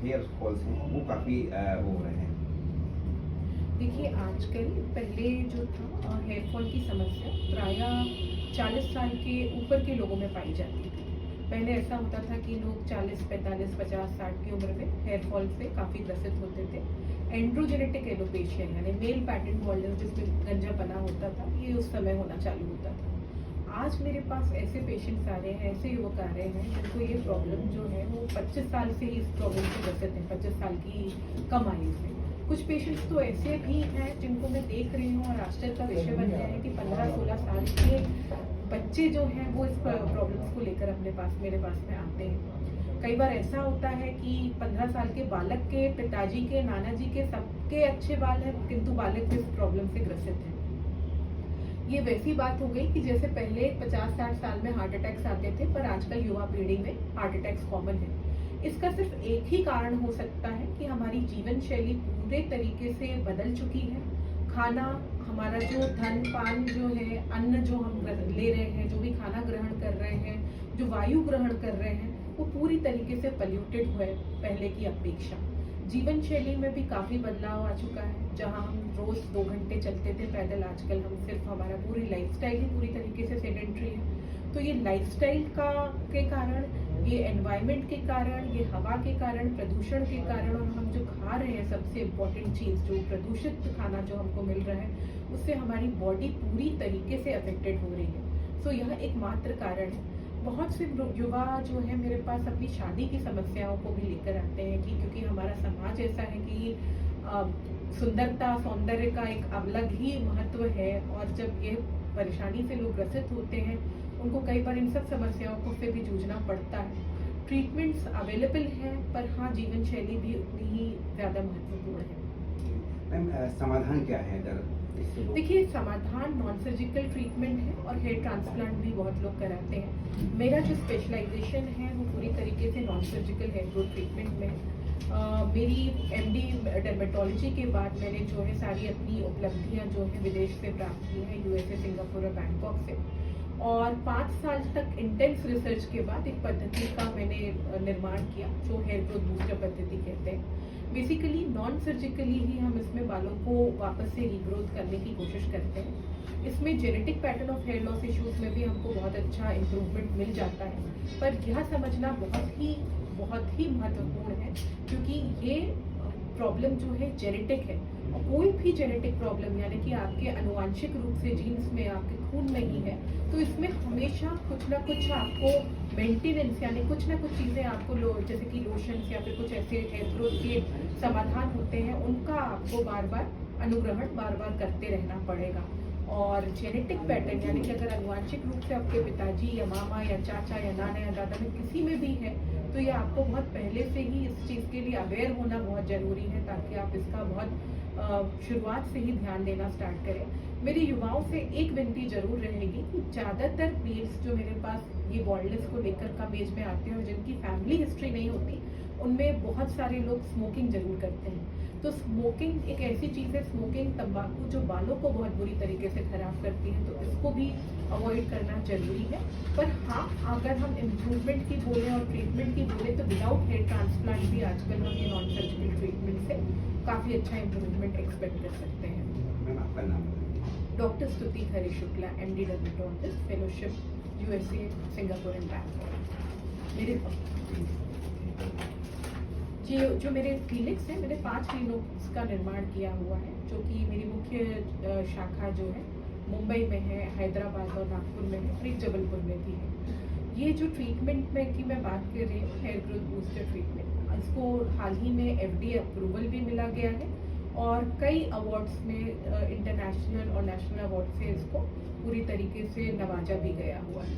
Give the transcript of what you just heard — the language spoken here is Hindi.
हेयर फॉल्स हैं वो काफ़ी वो हो रहे हैं। देखिए, आजकल पहले जो था हेयर फॉल की समस्या प्रायः 40 साल के ऊपर के लोगों में पाई जाती थी। पहले ऐसा होता था कि लोग 40, 45, 50, 60 की उम्र में हेयर फॉल से काफ़ी ग्रसित होते थे। एंड्रोजेनेटिक एलोपेशिया यानी मेल पैटर्न बाल्डनेस जिसमें गंजापना होता था, ये उस समय होना चालू होता था। आज मेरे पास ऐसे पेशेंट्स आ रहे हैं, ऐसे युवक आ रहे हैं जिनको ये प्रॉब्लम जो है वो 25 साल से ही इस प्रॉब्लम से ग्रसित हैं, 25 साल की कम आयु से। कुछ पेशेंट्स तो ऐसे भी हैं जिनको मैं देख रही हूँ और आश्चर्य का विषय बन गया है कि 15-16 साल के बच्चे जो हैं वो इस प्रॉब्लम्स को लेकर अपने पास मेरे पास में आते हैं। कई बार ऐसा होता है कि 15 साल के बालक के पिताजी के, नाना जी के सबके अच्छे बाल हैं, किंतु बालक भी इस प्रॉब्लम से ग्रसित है। ये वैसी बात हो गई कि जैसे पहले 50-60 साल में हार्ट अटैक्स आते थे, पर आजकल युवा पीढ़ी में हार्ट अटैक्स कॉमन है। इसका सिर्फ एक ही कारण हो सकता है कि हमारी जीवन शैली पूरे तरीके से बदल चुकी है। खाना, हमारा जो धन पान जो है, अन्न जो हम ले रहे हैं, जो भी खाना ग्रहण कर रहे हैं, जो वायु ग्रहण कर रहे हैं, वो पूरी तरीके से पॉल्यूटेड है पहले की अपेक्षा। जीवन शैली में भी काफ़ी बदलाव आ चुका है। जहाँ हम रोज़ 2 घंटे चलते थे पैदल, आजकल हम सिर्फ हमारा पूरी लाइफस्टाइल ही पूरी तरीके से सेडेंट्री है। तो ये लाइफस्टाइल के कारण, ये एनवायरनमेंट के कारण, ये हवा के कारण, प्रदूषण के कारण, और हम जो खा रहे हैं सबसे इम्पोर्टेंट चीज़ जो प्रदूषित खाना जो हमको मिल रहा है, उससे हमारी बॉडी पूरी तरीके से अफेक्टेड हो रही है। सो यह एकमात्र कारण है। बहुत से युवा जो है मेरे पास अपनी शादी की समस्याओं को भी लेकर आते हैं कि क्योंकि हमारा समाज ऐसा है कि सुंदरता, सौंदर्य का एक अलग ही महत्व है, और जब ये परेशानी से लोग ग्रसित होते हैं, उनको कई बार इन सब समस्याओं को से भी जूझना पड़ता है। ट्रीटमेंट्स अवेलेबल हैं, पर हाँ, जीवन शैली भी उतनी ही ज़्यादा महत्वपूर्ण है। मैम समाधान क्या है अगर देखिए, समाधान नॉन सर्जिकल ट्रीटमेंट है और हेयर ट्रांसप्लांट भी बहुत लोग कराते हैं। मेरा जो स्पेशलाइजेशन है वो पूरी तरीके से non surgical hair growth treatment में है। मेरी एमडी डर्मेटोलॉजी के बाद मैंने जो है सारी अपनी उपलब्धियां जो है विदेश से प्राप्त की हैं, यूएसए, सिंगापुर और बैंकॉक से। और 5 साल तक इंटेंस रिसर्च के बाद एक पद्धति का मैंने निर्माण किया जो हेयर ग्रोथ बूस्टर पद्धति कहते हैं। बेसिकली नॉन सर्जिकली ही हम इसमें बालों को वापस से रीग्रोथ करने की कोशिश करते हैं। इसमें genetic pattern of hair loss issues में भी हमको बहुत अच्छा इम्प्रूवमेंट मिल जाता है, पर यह समझना बहुत ही महत्वपूर्ण है क्योंकि ये प्रॉब्लम जो है जेनेटिक है। और कोई भी जेनेटिक प्रॉब्लम यानी कि आपके आनुवांशिक रूप से जीन्स में, आपके खून में ही है, तो इसमें हमेशा कुछ ना कुछ आपको मेंटेनेंस यानी कुछ ना कुछ चीज़ें आपको जैसे कि लोशंस या फिर कुछ ऐसे हेयर ग्रोथ के समाधान होते हैं, उनका आपको बार बार अनुग्रहण बार बार करते रहना पड़ेगा। और जेनेटिक पैटर्न यानी कि अगर आनुवांशिक रूप से आपके पिताजी या मामा या चाचा या नाना या दादा में किसी में भी है, तो ये आपको बहुत पहले से ही इस चीज़ के लिए अवेयर होना बहुत ज़रूरी है ताकि आप इसका बहुत शुरुआत से ही ध्यान देना स्टार्ट करें। मेरे युवाओं से एक विनती जरूर रहेगी कि ज़्यादातर मेल्स जो मेरे पास ये बॉल्डनेस को लेकर कम एज में आते हैं और जिनकी फैमिली हिस्ट्री नहीं होती, उनमें बहुत सारे लोग स्मोकिंग जरूर करते हैं। तो स्मोकिंग एक ऐसी चीज़ है, स्मोकिंग तंबाकू जो बालों को बहुत बुरी तरीके से खराब करती है, तो इसको भी अवॉइड करना जरूरी है। पर हाँ, अगर हम इम्प्रूवमेंट की बोले और ट्रीटमेंट की बोले तो विदाउट हेयर ट्रांसप्लांट भी आजकल हम ये नॉन सर्जिकल ट्रीटमेंट से काफ़ी अच्छा इम्प्रूवमेंट एक्सपेक्ट कर सकते हैं। मैम आपका नाम बताइए। Doctor Stuti Khare Shukla, MD dermatologist, fellowship USA, Singapore and Bangkok. मेरे जो मेरे क्लिनिक्स हैं, मैंने 5 क्लिनिक्स का निर्माण किया हुआ है, जो कि मेरी मुख्य शाखा जो है मुंबई में है, हैदराबाद और नागपुर में है, और एक जबलपुर में भी है। ये जो ट्रीटमेंट में की मैं बात कर रही हूँ, हेयर ग्रोथ बूस्टर ट्रीटमेंट, इसको हाल ही में एफडीए अप्रूवल भी मिला गया है और कई अवार्ड्स में इंटरनेशनल और नेशनल अवार्ड से इसको पूरी तरीके से नवाजा भी गया हुआ है।